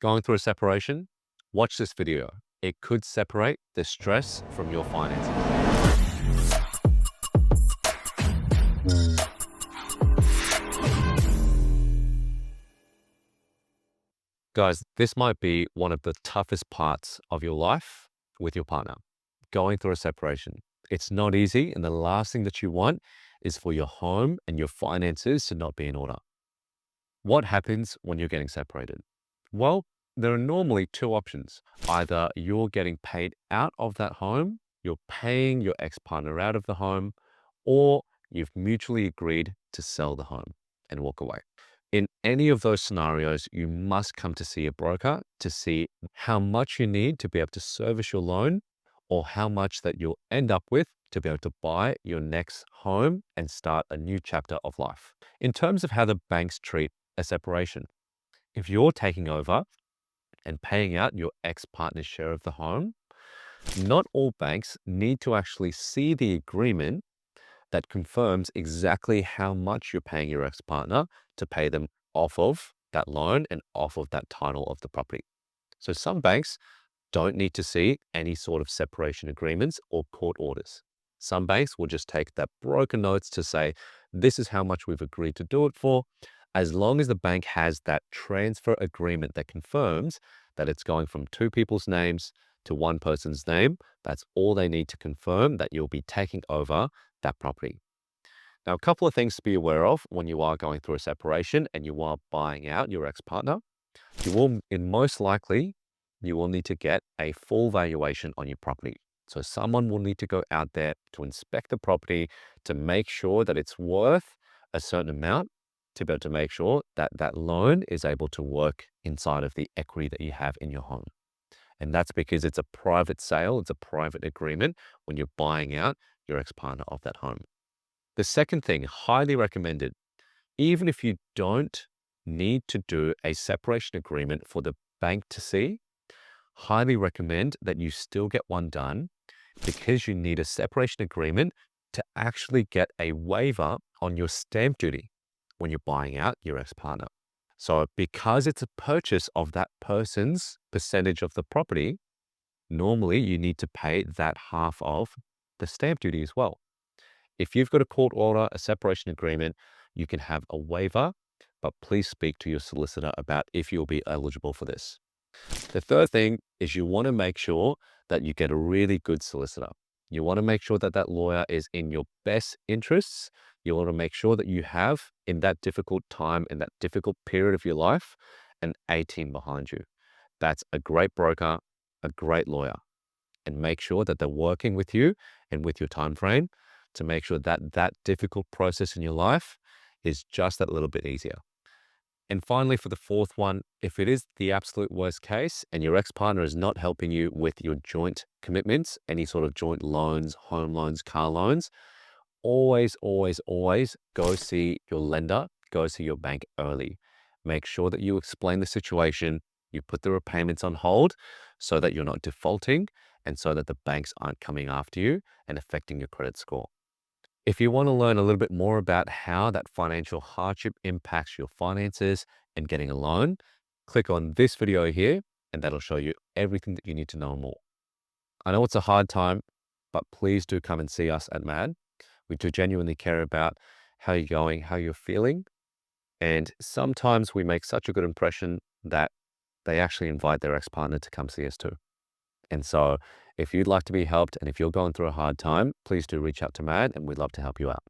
Going through a separation? Watch this video. It could separate the stress from your finances. Guys, this might be one of the toughest parts of your life with your partner, going through a separation. It's not easy, and the last thing that you want is for your home and your finances to not be in order. What happens when you're getting separated? Well, there are normally two options. Either you're getting paid out of that home, you're paying your ex-partner out of the home, or you've mutually agreed to sell the home and walk away. In any of those scenarios, you must come to see a broker to see how much you need to be able to service your loan or how much that you'll end up with to be able to buy your next home and start a new chapter of life. In terms of how the banks treat a separation, if you're taking over and paying out your ex-partner's share of the home, not all banks need to actually see the agreement that confirms exactly how much you're paying your ex-partner to pay them off of that loan and off of that title of the property. So some banks don't need to see any sort of separation agreements or court orders. Some banks will just take that broker notes to say, this is how much we've agreed to do it for. As long as the bank has that transfer agreement that confirms that it's going from two people's names to one person's name, that's all they need to confirm that you'll be taking over that property. Now, a couple of things to be aware of when you are going through a separation and you are buying out your ex-partner. You will, in most likely, you will need to get a full valuation on your property. So someone will need to go out there to inspect the property to make sure that it's worth a certain amount to be able to make sure that that loan is able to work inside of the equity that you have in your home. And that's because it's a private sale, it's a private agreement when you're buying out your ex-partner of that home. The second thing, highly recommended, even if you don't need to do a separation agreement for the bank to see, highly recommend that you still get one done because you need a separation agreement to actually get a waiver on your stamp duty when you're buying out your ex-partner. So because it's a purchase of that person's percentage of the property, normally you need to pay that half of the stamp duty as well. If you've got a court order, a separation agreement, you can have a waiver, but please speak to your solicitor about if you'll be eligible for this. The third thing is you want to make sure that you get a really good solicitor. You want to make sure that that lawyer is in your best interests. You want to make sure that you have, in that difficult time, in that difficult period of your life, an A team behind you. That's a great broker, a great lawyer, and make sure that they're working with you and with your time frame to make sure that that difficult process in your life is just that little bit easier. And finally, for the fourth one, if it is the absolute worst case and your ex-partner is not helping you with your joint commitments, any sort of joint loans, home loans, car loans, always, always, always go see your lender, go see your bank early. Make sure that you explain the situation, you put the repayments on hold so that you're not defaulting and so that the banks aren't coming after you and affecting your credit score. If you want to learn a little bit more about how that financial hardship impacts your finances and getting a loan, click on this video here and that'll show you everything that you need to know more. I know it's a hard time, but please do come and see us at MAD. We do genuinely care about how you're going, how you're feeling. And sometimes we make such a good impression that they actually invite their ex-partner to come see us too. And so if you'd like to be helped and if you're going through a hard time, please do reach out to MAD and we'd love to help you out.